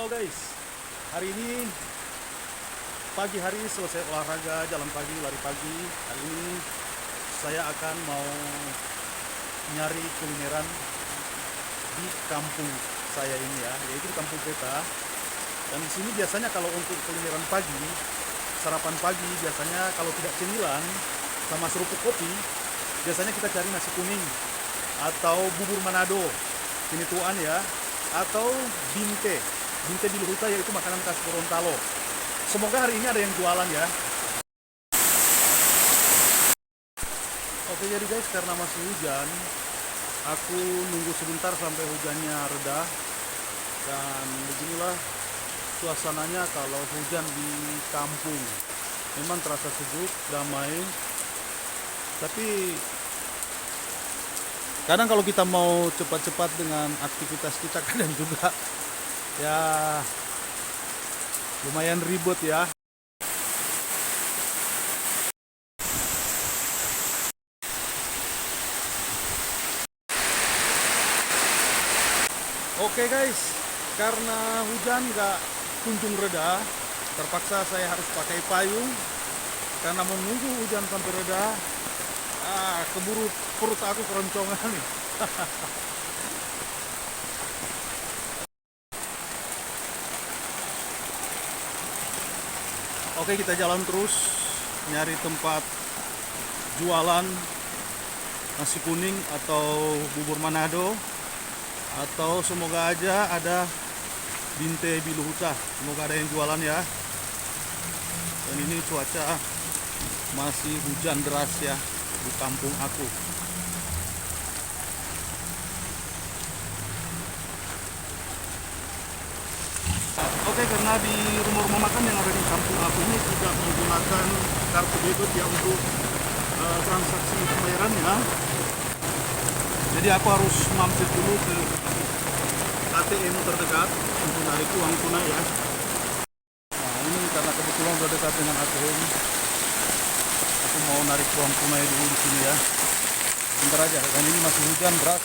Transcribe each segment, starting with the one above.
guys, hari ini pagi hari selesai olahraga, jalan pagi, lari pagi. Hari ini saya akan mau nyari kulineran di kampung saya ini ya, yaitu di Kampung Peta. Dan di sini biasanya kalau untuk kulineran pagi, sarapan pagi, biasanya kalau tidak cemilan sama seruput kopi, biasanya kita cari nasi kuning atau bubur Manado, ini tuan ya, atau binte biluhuta, yaitu makanan khas Gorontalo. Semoga hari ini ada yang jualan ya. Oke, jadi guys, karena masih hujan, aku nunggu sebentar sampai hujannya reda. Dan beginilah suasananya kalau hujan di kampung. Memang terasa sejuk, damai. Tapi kadang kalau kita mau cepat-cepat dengan aktivitas kita, kadang juga ya lumayan ribet ya. Oke guys, karena hujan nggak kunjung reda, terpaksa saya harus pakai payung. Karena menunggu hujan sampai reda, keburu perut aku keroncongan nih. Oke, kita jalan terus nyari tempat jualan nasi kuning atau bubur Manado, atau semoga aja ada binte biluhuta. Semoga ada yang jualan ya. Dan ini cuaca masih hujan deras ya di kampung aku. Oke, karena di rumah-rumah makan yang ada di kampung aku ini tidak menggunakan kartu debit ya untuk transaksi pembayarannya. Jadi aku harus mampir dulu ke ATM terdekat untuk narik uang tunai ya. Nah, ini karena kebetulan udah dekat dengan ATM, aku mau narik uang tunai dulu di sini ya. Bentar aja, dan ini masih hujan deras.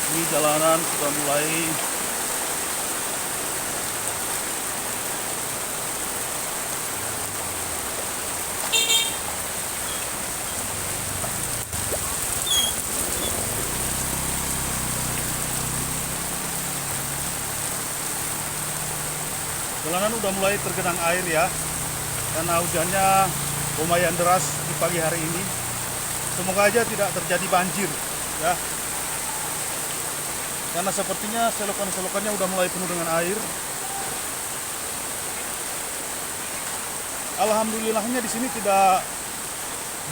Ini jalanan sudah mulai tergenang air ya, karena hujannya lumayan deras di pagi hari ini. Semoga aja tidak terjadi banjir ya, karena sepertinya selokan-selokannya udah mulai penuh dengan air. Alhamdulillahnya di sini tidak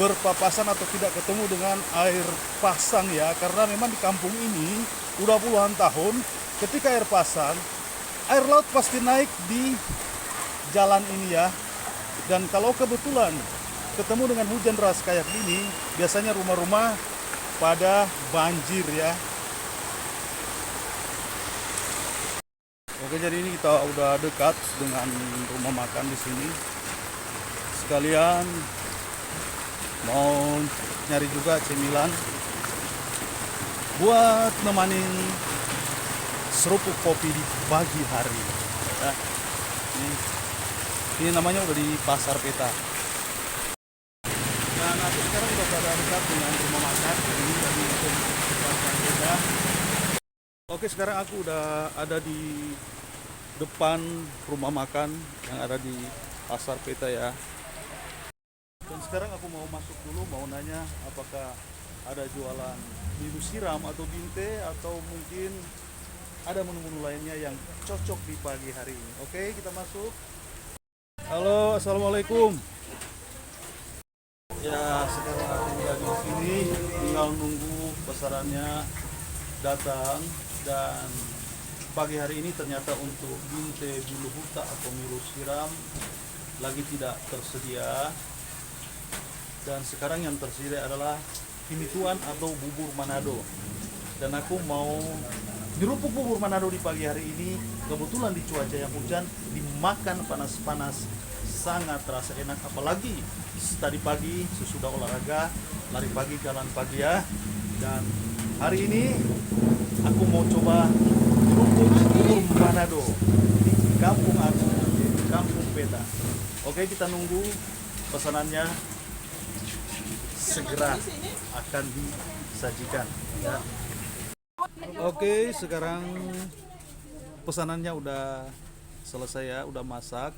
berpapasan atau tidak ketemu dengan air pasang ya, karena memang di kampung ini udah puluhan tahun ketika air pasang, air laut pasti naik di jalan ini ya. Dan kalau kebetulan ketemu dengan hujan deras kayak gini, biasanya rumah-rumah pada banjir ya. Oke, jadi ini kita udah dekat dengan rumah makan di sini. Sekalian mau nyari juga cemilan buat nemanin seruput kopi di pagi hari ya. Ini namanya udah di Pasar Peta. Dan aku sekarang udah berada dekat dengan rumah makan ini dari Pasar Peta. Oke, sekarang aku udah ada di depan rumah makan yang ada di Pasar Peta ya. Dan sekarang aku mau masuk dulu, mau nanya apakah ada jualan biru siram atau binte, atau mungkin ada menu-menu lainnya yang cocok di pagi hari ini. Oke, kita masuk. Halo, assalamualaikum. Ya, sekarang aku udah di sini, tinggal nunggu pesarannya datang. Dan pagi hari ini ternyata untuk binte biluhuta atau miru siram lagi tidak tersedia. Dan sekarang yang tersedia adalah pinituan atau bubur Manado. Dan aku mau nyerupuk bubur Manado di pagi hari ini. Kebetulan di cuaca yang hujan, dimakan panas-panas, sangat terasa enak. Apalagi tadi pagi sesudah olahraga, lari pagi, jalan pagi ya. Dan Hari ini aku mau coba kerupuk bubur Manado di kampung aku, di Kampung Peta. Oke, kita nunggu pesanannya segera akan disajikan ya. Oke, sekarang pesanannya udah selesai ya, udah masak,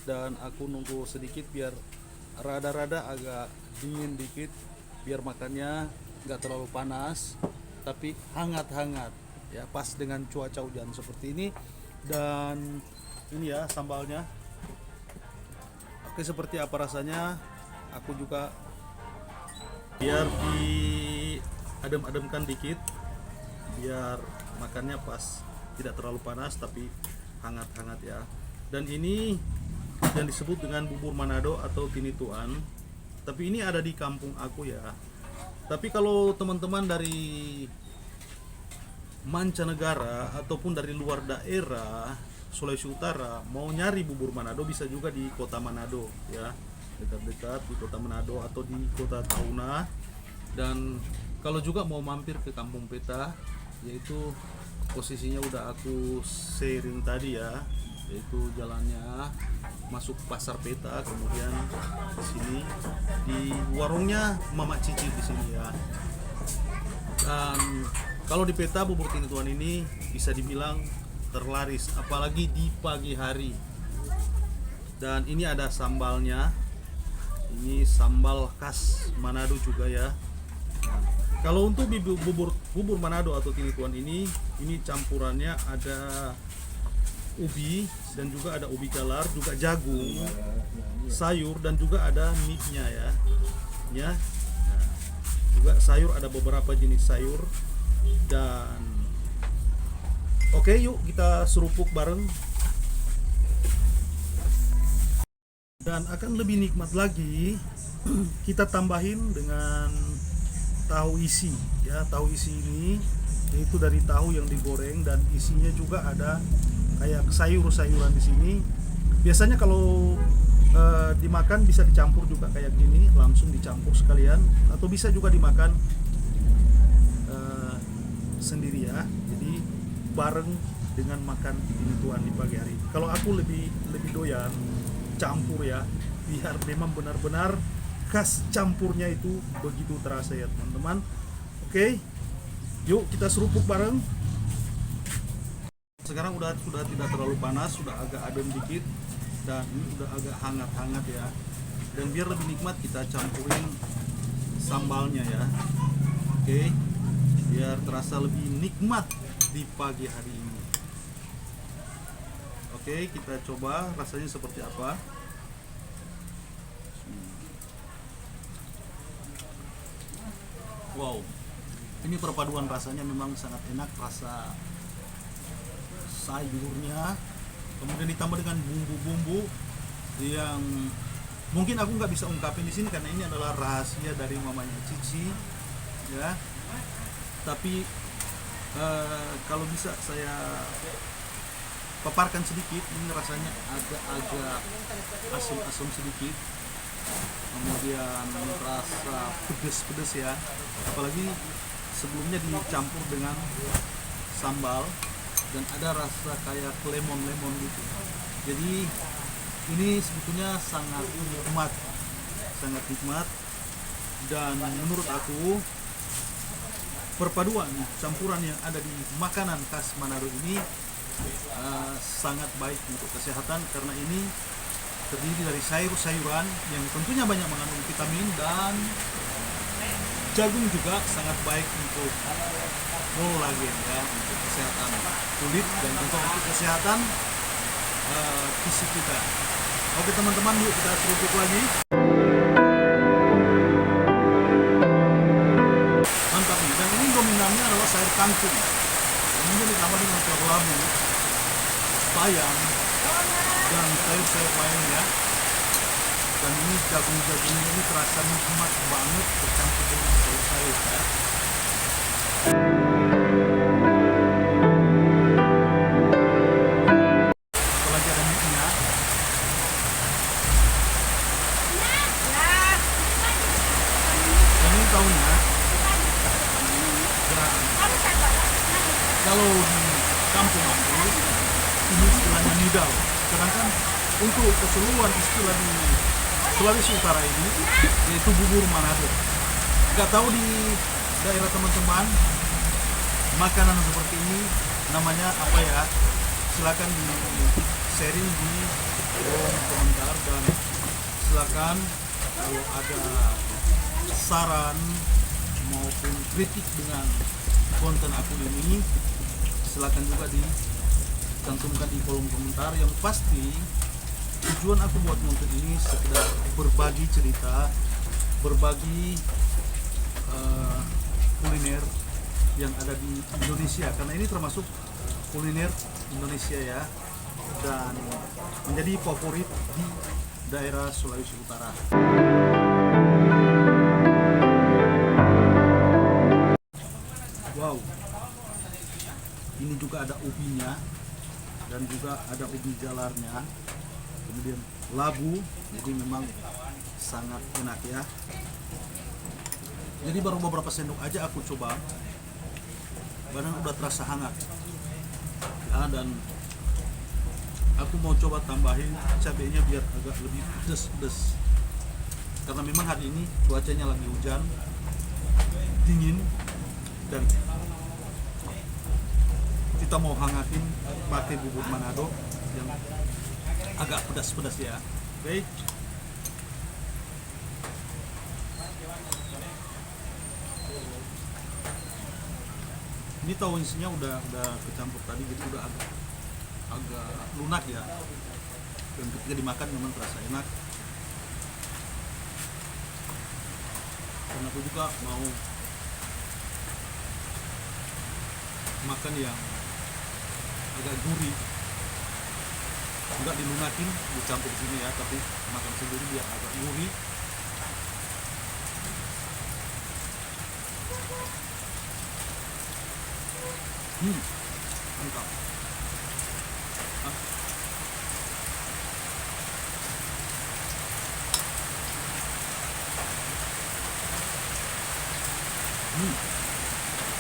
dan aku nunggu sedikit biar rada-rada agak dingin dikit, biar makannya nggak terlalu panas tapi hangat-hangat ya, pas dengan cuaca hujan seperti ini. Dan ini ya sambalnya. Oke, seperti apa rasanya, aku juga biar diadem-ademkan dikit biar makannya pas, tidak terlalu panas tapi hangat-hangat ya. Dan ini yang disebut dengan bubur Manado atau tinituan, tapi ini ada di kampung aku ya. Tapi kalau teman-teman dari mancanegara ataupun dari luar daerah Sulawesi Utara mau nyari bubur Manado, bisa juga di kota Manado ya, dekat-dekat di kota Manado atau di kota Tahuna. Dan kalau juga mau mampir ke Kampung Peta, yaitu posisinya udah aku sharing tadi ya, yaitu jalannya masuk pasar Peta, kemudian di sini di warungnya Mama Cici di sini ya. Dan kalau di Peta, bubur tinituan ini bisa dibilang terlaris, apalagi di pagi hari. Dan ini ada sambalnya, ini sambal khas Manado juga ya. Nah, kalau untuk bubur Manado atau tinituan ini campurannya ada ubi, dan juga ada ubi galar, juga jagung, sayur, dan juga ada mie-nya ya. Ya. Nah, juga sayur, ada beberapa jenis sayur. Dan oke, yuk kita serupuk bareng. Dan akan lebih nikmat lagi kita tambahin dengan tahu isi ya. Tahu isi ini yaitu dari tahu yang digoreng, dan isinya juga ada kayak sayur-sayuran di sini. Biasanya kalau dimakan bisa dicampur juga kayak gini, langsung dicampur sekalian, atau bisa juga dimakan sendiri ya. Jadi bareng dengan makan tinituan di pagi hari. Kalau aku lebih doyan campur ya, biar memang benar-benar khas campurnya itu begitu terasa ya teman-teman. Oke, yuk kita serupuk bareng. Sekarang sudah tidak terlalu panas, sudah agak adem dikit, dan ini udah agak hangat-hangat ya. Dan biar lebih nikmat kita campurin sambalnya ya. Oke, biar terasa lebih nikmat di pagi hari ini. Oke, kita coba rasanya seperti apa. Wow, ini perpaduan rasanya memang sangat enak. Rasa sayurnya, kemudian ditambah dengan bumbu-bumbu yang mungkin aku nggak bisa ungkapin di sini karena ini adalah rahasia dari mamanya Cici ya. Tapi kalau bisa saya paparkan sedikit, ini rasanya agak asam-asam sedikit, kemudian rasa pedes-pedes ya, apalagi sebelumnya dicampur dengan sambal, dan ada rasa kayak lemon gitu. Jadi ini sebetulnya sangat nikmat, dan menurut aku perpaduan campuran yang ada di makanan khas Manado ini sangat baik untuk kesehatan, karena ini terdiri dari sayur-sayuran yang tentunya banyak mengandung vitamin, dan jagung juga sangat baik untuk kolagen ya, untuk kesehatan kulit dan juga untuk kesehatan fisik kita. Oke teman-teman, yuk kita serupuk lagi. Mantap nih. Dan ini dominannya adalah sayur kangkung. Ini ditambah dengan telur labu, bayam, dan sayur-sayur lainnya. Dan ini jagung-jagungnya ini terasa nikmat banget bercampur dengan sayur-sayur ya. Apalagi ada mie-nya. Dan ini tahunya, dan Kalau di kampung aku ini istilahnya nidal. Sedangkan untuk keseluruhan istilah di Sulawesi Utara ini yaitu bubur Manado. Gak tahu di daerah teman-teman makanan seperti ini namanya apa ya? Silakan di sharing di kolom komentar, dan silakan kalau ada saran maupun kritik dengan konten aku ini, silakan juga dicantumkan di kolom komentar. Yang pasti tujuan aku buat konten ini sekedar berbagi cerita, berbagi kuliner yang ada di Indonesia, karena ini termasuk kuliner Indonesia ya, dan menjadi favorit di daerah Sulawesi Utara. Wow, ini juga ada ubinya dan juga ada ubi jalarnya, kemudian labu, jadi memang sangat enak ya. Jadi baru beberapa sendok aja aku coba, badan udah terasa hangat ya, dan aku mau coba tambahin cabenya biar agak lebih pedas-pedas, karena memang hari ini cuacanya lagi hujan, dingin, dan kita mau hangatin pakai bubur Manado yang agak pedas-pedas ya. Oke. Ini tahu isinya udah kecampur tadi, jadi udah agak lunak ya, dan ketika dimakan memang terasa enak. Dan aku juga mau makan yang agak gurih, enggak dilunakin dicampur di sini ya, tapi makan sendiri biar agak gurih. Mantap.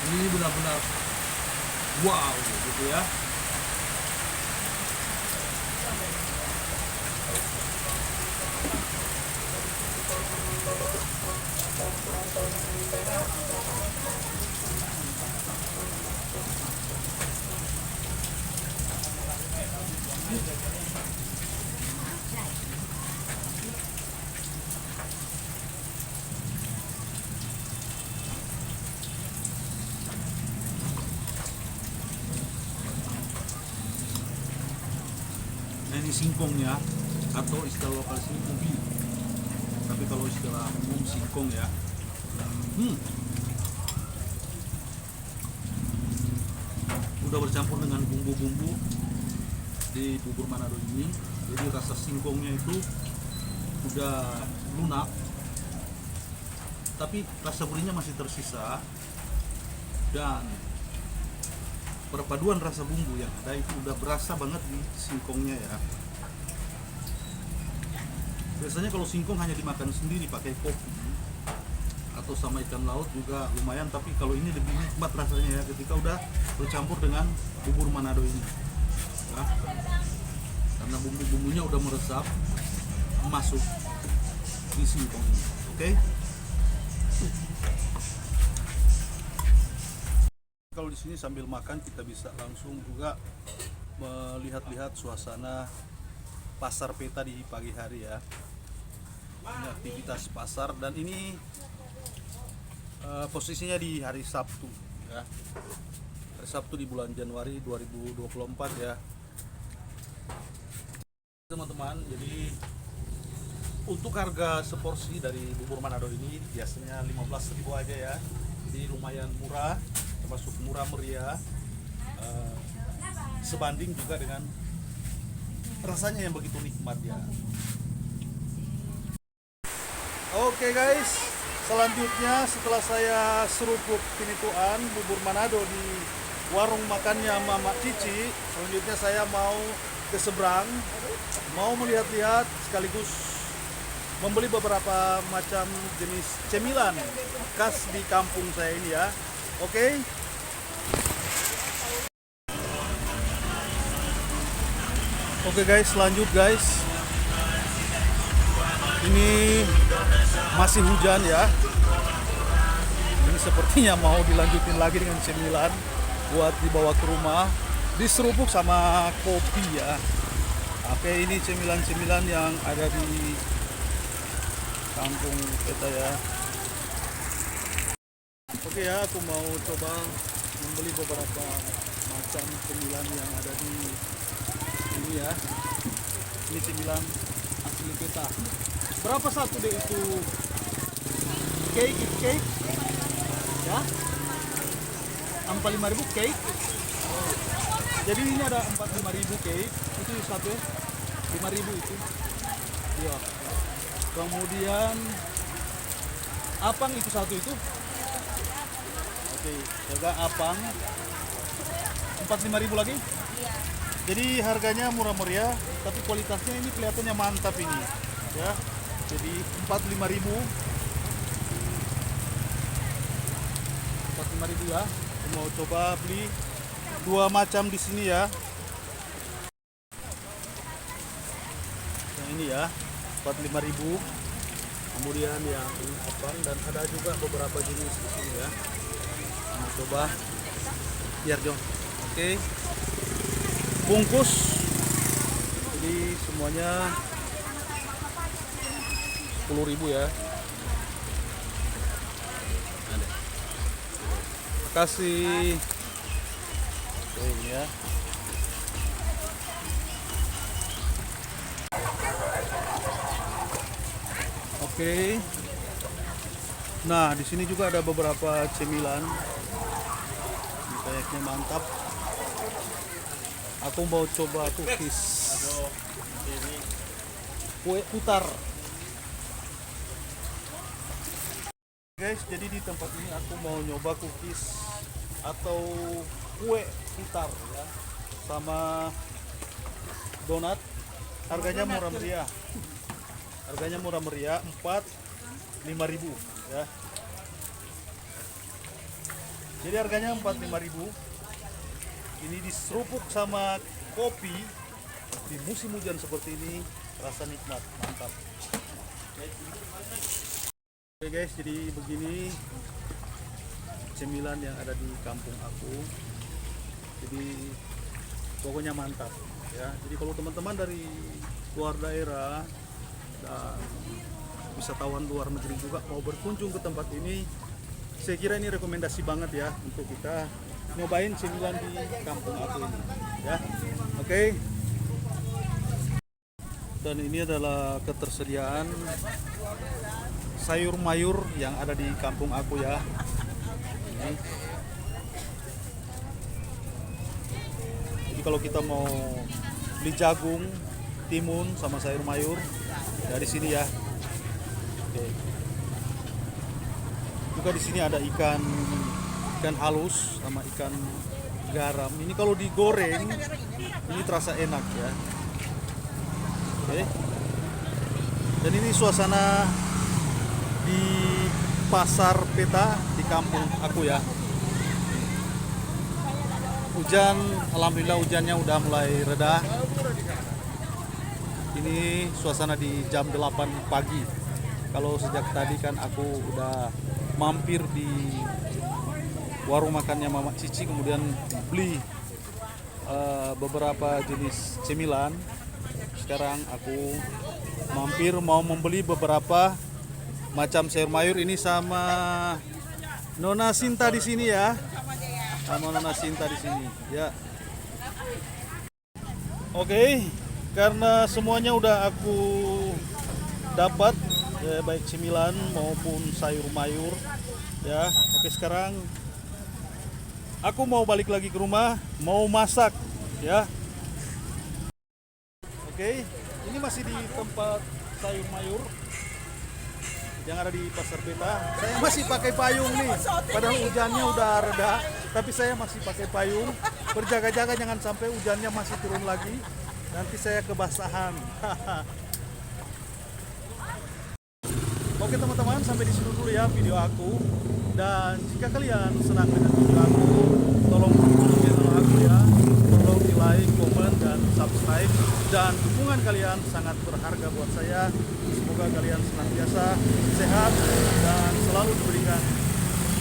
Ini benar-benar wow gitu ya. Nah, ini singkongnya, atau istilah lokal sini ubi, tapi kalau istilah umum singkong ya. Udah bercampur dengan bumbu-bumbu di bubur Manado ini, jadi rasa singkongnya itu udah lunak, tapi rasa gurihnya masih tersisa, dan perpaduan rasa bumbu yang ada itu udah berasa banget di singkongnya ya. Biasanya kalau singkong hanya dimakan sendiri pakai kopi atau sama ikan laut juga lumayan, tapi kalau ini lebih nikmat rasanya ya ketika udah bercampur dengan bubur Manado ini ya. Karena bumbu-bumbunya udah meresap masuk di singkong ini. Oke. Kalau di sini sambil makan kita bisa langsung juga melihat-lihat suasana pasar peta di pagi hari ya. Ini aktivitas pasar, dan ini posisinya di hari Sabtu ya. Hari Sabtu di bulan Januari 2024 ya. Teman-teman, jadi untuk harga seporsi dari bubur Manado ini biasanya 15.000 aja ya. Jadi lumayan murah, termasuk murah meriah, sebanding juga dengan rasanya yang begitu nikmat ya. Oke guys, selanjutnya setelah saya seruput pinituan bubur Manado di warung makannya Mama Cici, selanjutnya saya mau ke seberang, mau melihat-lihat sekaligus membeli beberapa macam jenis cemilan khas di kampung saya ini ya. Oke. Oke guys, lanjut guys. Ini masih hujan ya. Ini sepertinya mau dilanjutin lagi dengan cemilan buat dibawa ke rumah, diserupuk sama kopi ya. Oke, ini cemilan-cemilan yang ada di kampung kita ya. Oke ya, aku mau coba membeli beberapa macam cemilan yang ada di ini ya. Ini cemilan asli kita. Berapa satu deh itu? Cake ya? 45.000 cake. Jadi ini ada 45.000 cake. Itu satu 5.000 itu. Ya. Kemudian apang itu satu itu. Oke, jaga apang 45.000 lagi. Iya. Jadi harganya murah meriah, tapi kualitasnya ini kelihatannya mantap ini. Ya. Jadi 45.000. 45.000 ya. Aku mau coba beli dua macam di sini ya. Yang ini ya, 45.000. Kemudian yang apang dan ada juga beberapa jenis di sini ya. Mau coba biar Jong. Oke. Bungkus. Jadi semuanya 10.000 ya. Terima kasih. Oke, ini ya. Oke. Nah, di sini juga ada beberapa cemilan. Ini kayaknya mantap. Aku mau coba cookies. Kue putar. Guys, jadi di tempat ini aku mau nyoba cookies atau kue putar ya, sama donat. Harganya murah meriah. Harganya murah meriah, 45.000 ya. Jadi harganya 45.000. Ini diserupuk sama kopi di musim hujan seperti ini, rasa nikmat, mantap. Oke guys, jadi begini cemilan yang ada di kampung aku. Jadi pokoknya mantap ya. Jadi kalau teman-teman dari luar daerah dan wisatawan luar negeri juga mau berkunjung ke tempat ini, saya kira ini rekomendasi banget ya untuk kita nyobain cemilan di kampung aku ini ya. Oke. Dan ini adalah ketersediaan sayur mayur yang ada di kampung aku ya. Ini. Jadi kalau kita mau beli jagung, timun sama sayur mayur dari sini ya. Oke. Juga di sini ada ikan halus sama ikan garam. Ini kalau digoreng ini terasa enak ya. Oke. Dan ini suasana di pasar peta di kampung aku ya. Hujan, alhamdulillah hujannya udah mulai reda. Ini suasana di jam 8 pagi. Kalau sejak tadi kan aku udah mampir di warung makannya Mama Cici, kemudian beli beberapa jenis cemilan. Sekarang aku mampir mau membeli beberapa macam sayur mayur ini sama Nona Sinta di sini ya. Sama Nona Sinta di sini ya. Oke, karena semuanya udah aku dapat ya, baik cemilan maupun sayur mayur ya. Oke, sekarang aku mau balik lagi ke rumah, mau masak ya. Oke, ini masih di tempat sayur mayur yang ada di pasar peta. Saya masih pakai payung nih, padahal hujannya udah reda, tapi saya masih pakai payung. Berjaga-jaga jangan sampai hujannya masih turun lagi, nanti saya kebasahan. Oke teman-teman, sampai di sini dulu ya video aku. Dan jika kalian senang dengan video aku, tolong dukung channel aku ya. Tolong di like, komen, dan subscribe. Dan olahraga buat saya. Semoga kalian senantiasa sehat dan selalu diberikan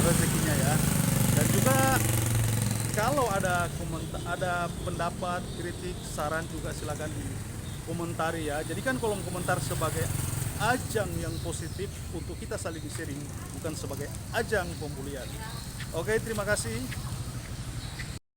rezekinya ya. Dan juga kalau ada komentar, ada pendapat, kritik, saran juga silakan dikomentari ya. Jadikan kolom komentar sebagai ajang yang positif untuk kita saling sharing, bukan sebagai ajang pembulian. Oke, terima kasih.